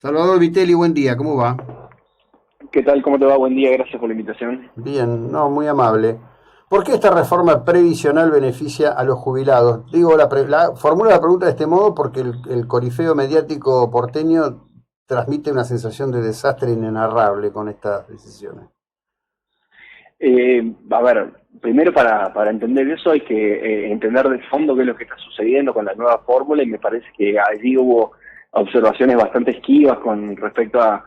Salvador Vitelli, buen día, ¿cómo va? ¿Qué tal? ¿Cómo te va? Buen día, gracias por la invitación. Bien, no, muy amable. ¿Por qué esta reforma previsional beneficia a los jubilados? Digo, formulo la pregunta de este modo porque el corifeo mediático porteño transmite una sensación de desastre inenarrable con estas decisiones. A ver, primero para entender eso hay que entender de fondo qué es lo que está sucediendo con la nueva fórmula y me parece que allí hubo observaciones bastante esquivas con respecto a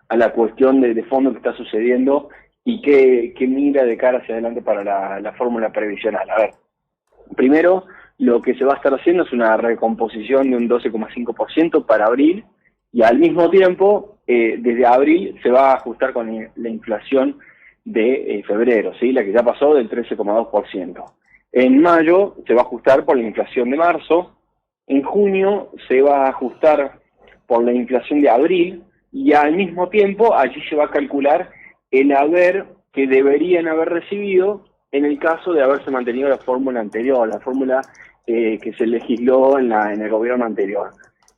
la cuestión de fondo que está sucediendo y qué mira de cara hacia adelante para la fórmula previsional. A ver, primero lo que se va a estar haciendo es una recomposición de un 12,5% para abril y al mismo tiempo, desde abril se va a ajustar con la inflación de febrero, ¿sí? La que ya pasó del 13,2%. En mayo se va a ajustar por la inflación de marzo, en junio se va a ajustar por la inflación de abril y al mismo tiempo allí se va a calcular el haber que deberían haber recibido en el caso de haberse mantenido la fórmula anterior, la fórmula que se legisló en el gobierno anterior.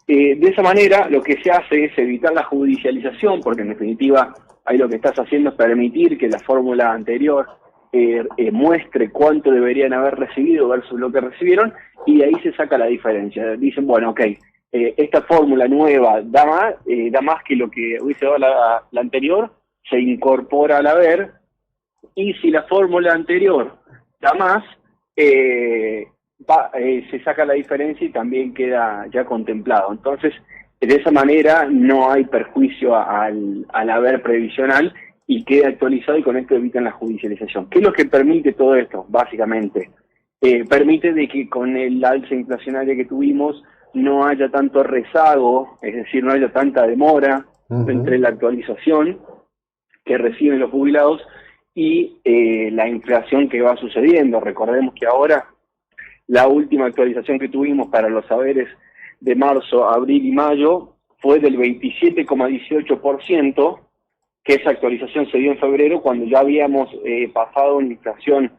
De esa manera, lo que se hace es evitar la judicialización, porque en definitiva, ahí lo que estás haciendo es permitir que la fórmula anterior muestre cuánto deberían haber recibido versus lo que recibieron, y de ahí se saca la diferencia. Dicen, bueno, ok, esta fórmula nueva da más que lo que hubiese dado la anterior, se incorpora al haber, y si la fórmula anterior da más, se saca la diferencia y también queda ya contemplado. Entonces, de esa manera no hay perjuicio al haber previsional y queda actualizado y con esto evitan la judicialización. ¿Qué es lo que permite todo esto? Básicamente, permite de que con el alza inflacionaria que tuvimos no haya tanto rezago, es decir, no haya tanta demora entre Ujú. la actualización que reciben los jubilados y la inflación que va sucediendo. Recordemos que ahora la última actualización que tuvimos para los saberes de marzo, abril y mayo fue del 27,18%, que esa actualización se dio en febrero cuando ya habíamos pasado una inflación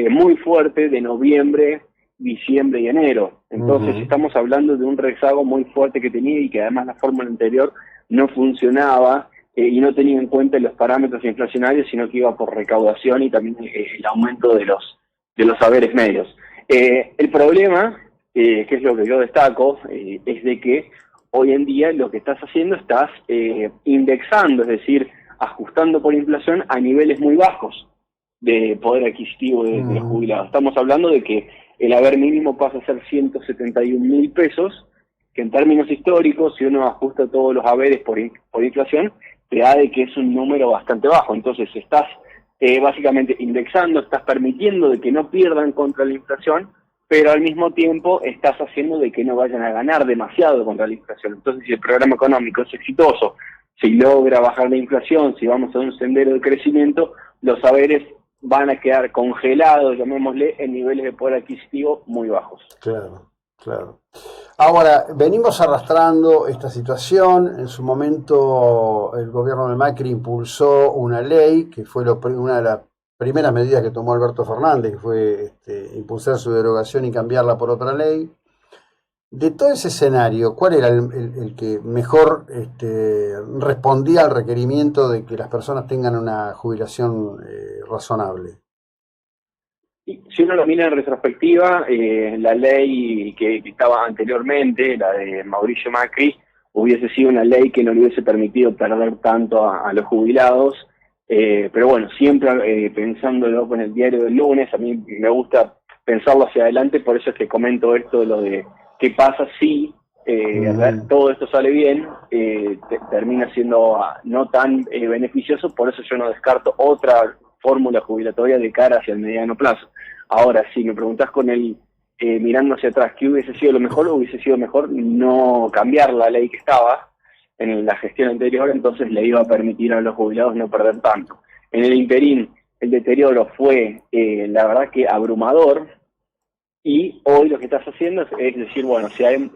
muy fuerte de noviembre, diciembre y enero. Entonces Ujú. estamos hablando de un rezago muy fuerte que tenía y que además la fórmula anterior no funcionaba y no tenía en cuenta los parámetros inflacionarios, sino que iba por recaudación y también el aumento de los saberes medios. El problema, que es lo que yo destaco, es de que hoy en día lo que estás haciendo estás indexando, es decir, ajustando por inflación a niveles muy bajos de poder adquisitivo de los Ujú. jubilados. Estamos hablando de que el haber mínimo pasa a ser 171.000 pesos, que en términos históricos, si uno ajusta todos los haberes por inflación, te da de que es un número bastante bajo. Entonces estás básicamente indexando, estás permitiendo de que no pierdan contra la inflación, pero al mismo tiempo estás haciendo de que no vayan a ganar demasiado contra la inflación. Entonces, si el programa económico es exitoso, si logra bajar la inflación, si vamos a un sendero de crecimiento, los saberes van a quedar congelados, llamémosle, en niveles de poder adquisitivo muy bajos. Claro, claro. Ahora, venimos arrastrando esta situación. En su momento, el gobierno de Macri impulsó una ley que fue una de las primeras medidas que tomó Alberto Fernández, que fue impulsar su derogación y cambiarla por otra ley. De todo ese escenario, ¿cuál era el que mejor respondía al requerimiento de que las personas tengan una jubilación razonable? Y si uno lo mira en retrospectiva, la ley que estaba anteriormente, la de Mauricio Macri, hubiese sido una ley que no le hubiese permitido perder tanto a los jubilados. Pero bueno, siempre pensándolo con el diario del lunes, a mí me gusta pensarlo hacia adelante, por eso es que comento esto de lo de qué pasa si Ujú. todo esto sale bien, termina siendo no tan beneficioso, por eso yo no descarto otra fórmula jubilatoria de cara hacia el mediano plazo. Ahora, si me preguntás con el mirando hacia atrás, ¿qué hubiese sido lo mejor? Hubiese sido mejor no cambiar la ley que estaba en la gestión anterior, entonces le iba a permitir a los jubilados no perder tanto. En el interín, el deterioro fue, la verdad que abrumador, y hoy lo que estás haciendo es decir, bueno, si hay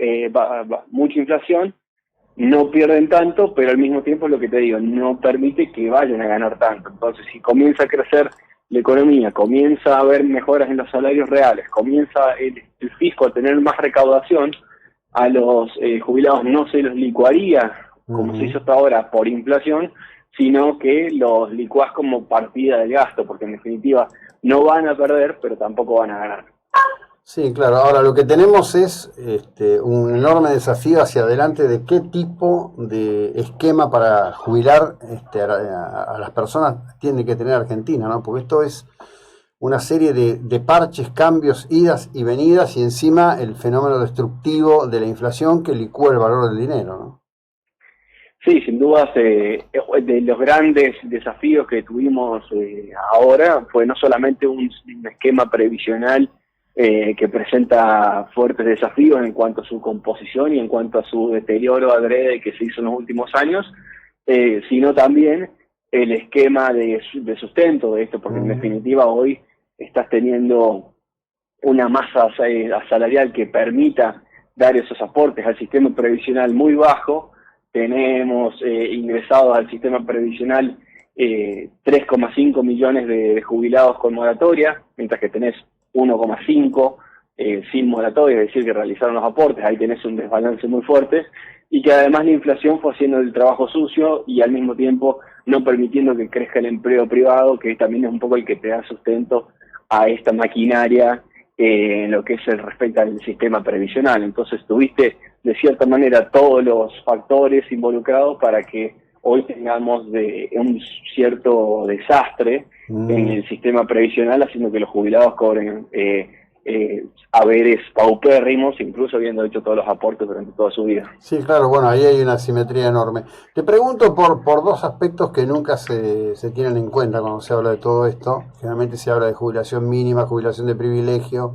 mucha inflación, no pierden tanto, pero al mismo tiempo lo que te digo, no permite que vayan a ganar tanto. Entonces, si comienza a crecer la economía, comienza a haber mejoras en los salarios reales, comienza el fisco a tener más recaudación, a los jubilados no se los licuaría como se hizo hasta ahora, por inflación, sino que los licuás como partida del gasto, porque en definitiva no van a perder, pero tampoco van a ganar. Sí, claro. Ahora lo que tenemos es un enorme desafío hacia adelante de qué tipo de esquema para jubilar a las personas tiene que tener Argentina, ¿no? Porque esto es una serie de parches, cambios, idas y venidas, y encima el fenómeno destructivo de la inflación que licúa el valor del dinero, ¿no? Sí, sin dudas, de los grandes desafíos que tuvimos ahora fue no solamente un esquema previsional que presenta fuertes desafíos en cuanto a su composición y en cuanto a su deterioro adrede que se hizo en los últimos años, sino también el esquema de sustento de esto, porque en definitiva hoy estás teniendo una masa salarial que permita dar esos aportes al sistema previsional muy bajo. Tenemos ingresados al sistema previsional 3,5 millones de jubilados con moratoria, mientras que tenés 1,5 sin moratoria, es decir, que realizaron los aportes. Ahí tenés un desbalance muy fuerte, y que además la inflación fue haciendo el trabajo sucio y al mismo tiempo no permitiendo que crezca el empleo privado, que también es un poco el que te da sustento a esta maquinaria en lo que es el respecto al sistema previsional. Entonces tuviste de cierta manera todos los factores involucrados para que hoy tengamos un cierto desastre en el sistema previsional, haciendo que los jubilados cobren haberes paupérrimos, incluso habiendo hecho todos los aportes durante toda su vida. Sí, claro, bueno, ahí hay una asimetría enorme. Te pregunto por dos aspectos que nunca se tienen en cuenta cuando se habla de todo esto. Generalmente se habla de jubilación mínima, jubilación de privilegio.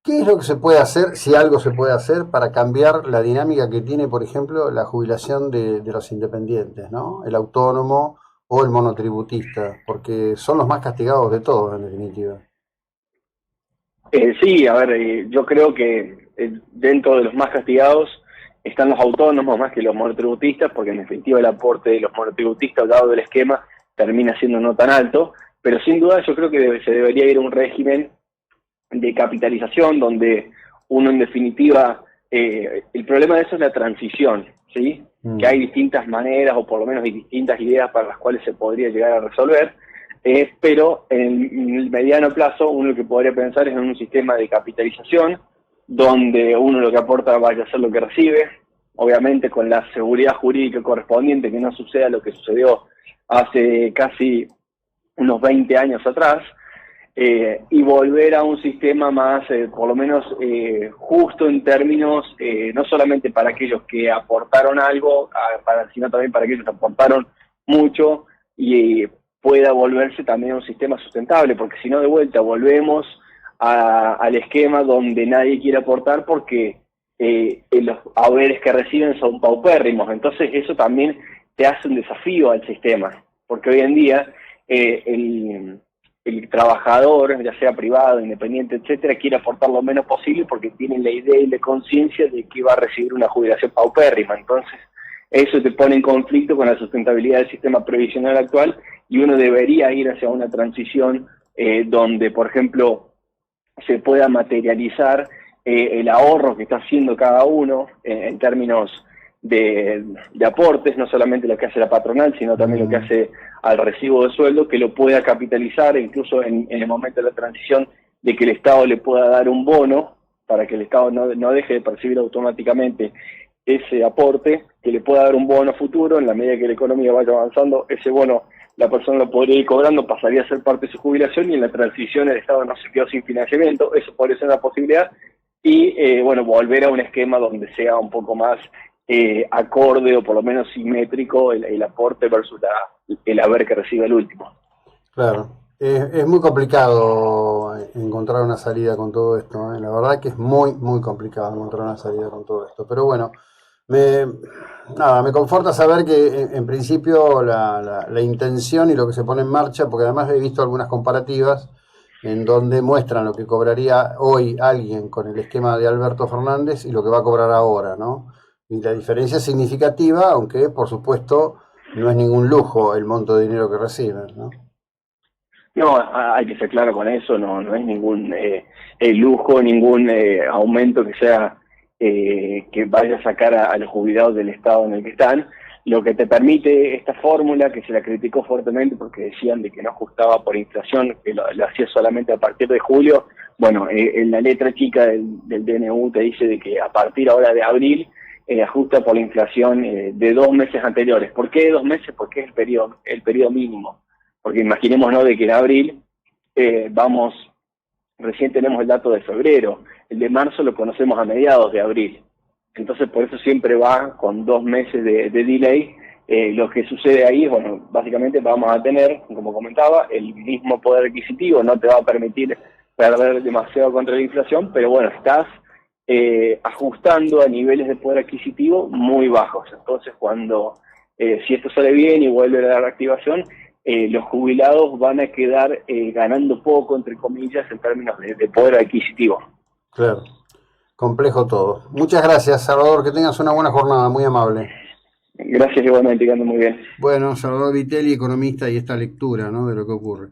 ¿Qué es lo que se puede hacer, si algo se puede hacer, para cambiar la dinámica que tiene, por ejemplo, la jubilación de los independientes, ¿no? El autónomo o el monotributista, porque son los más castigados de todos, en definitiva. Sí, a ver, yo creo que dentro de los más castigados están los autónomos más que los monotributistas, porque en definitiva el aporte de los monotributistas, dado el esquema, termina siendo no tan alto, pero sin duda yo creo que se debería ir a un régimen de capitalización donde uno en definitiva, el problema de eso es la transición, ¿sí? Que hay distintas maneras o por lo menos hay distintas ideas para las cuales se podría llegar a resolver, pero en el mediano plazo uno lo que podría pensar es en un sistema de capitalización donde uno lo que aporta vaya a ser lo que recibe, obviamente con la seguridad jurídica correspondiente, que no suceda lo que sucedió hace casi unos 20 años atrás, y volver a un sistema más, por lo menos, justo en términos, no solamente para aquellos que aportaron algo, sino también para aquellos que aportaron mucho, y pueda volverse también un sistema sustentable, porque si no, de vuelta, volvemos al esquema donde nadie quiere aportar porque los haberes que reciben son paupérrimos. Entonces eso también te hace un desafío al sistema, porque hoy en día el trabajador, ya sea privado, independiente, etcétera, quiere aportar lo menos posible porque tiene la idea y la conciencia de que va a recibir una jubilación paupérrima. Entonces eso te pone en conflicto con la sustentabilidad del sistema previsional actual, y uno debería ir hacia una transición donde, por ejemplo, se pueda materializar el ahorro que está haciendo cada uno en términos de aportes, no solamente lo que hace la patronal, sino también lo que hace al recibo de sueldo, que lo pueda capitalizar, e incluso en el momento de la transición, de que el Estado le pueda dar un bono para que el Estado no deje de percibir automáticamente ese aporte, que le pueda dar un bono futuro. En la medida que la economía vaya avanzando, ese bono la persona lo podría ir cobrando, pasaría a ser parte de su jubilación, y en la transición el Estado no se quedó sin financiamiento. Eso podría ser una posibilidad, y bueno, volver a un esquema donde sea un poco más acorde, o por lo menos simétrico, el aporte versus el haber que recibe el último. Claro, es muy complicado encontrar una salida con todo esto, ¿eh? La verdad que es muy, muy complicado encontrar una salida con todo esto. Pero bueno, me conforta saber que en principio la intención y lo que se pone en marcha, porque además he visto algunas comparativas en donde muestran lo que cobraría hoy alguien con el esquema de Alberto Fernández y lo que va a cobrar ahora, ¿no? Y la diferencia es significativa, aunque por supuesto no es ningún lujo el monto de dinero que reciben, ¿no? No, hay que ser claro con eso, no es ningún lujo, ningún aumento que sea que vaya a sacar a los jubilados del estado en el que están. Lo que te permite esta fórmula, que se la criticó fuertemente porque decían de que no ajustaba por inflación, que lo hacía solamente a partir de julio. Bueno, en la letra chica del DNU te dice de que a partir ahora de abril ajusta por la inflación de 2 meses anteriores. ¿Por qué 2 meses? Porque es el periodo mínimo. Porque imaginémonos de que en abril recién tenemos el dato de febrero, el de marzo lo conocemos a mediados de abril. Entonces, por eso siempre va con 2 meses de delay. Lo que sucede ahí es, bueno, básicamente vamos a tener, como comentaba, el mismo poder adquisitivo, no te va a permitir perder demasiado contra la inflación, pero bueno, estás ajustando a niveles de poder adquisitivo muy bajos. Entonces, si esto sale bien y vuelve a la reactivación, los jubilados van a quedar ganando poco, entre comillas, en términos de poder adquisitivo. Claro. Complejo todo. Muchas gracias, Salvador. Que tengas una buena jornada, muy amable. Gracias igualmente, que ande muy bien. Bueno, Salvador Vitelli, economista, y esta lectura, ¿no?, de lo que ocurre.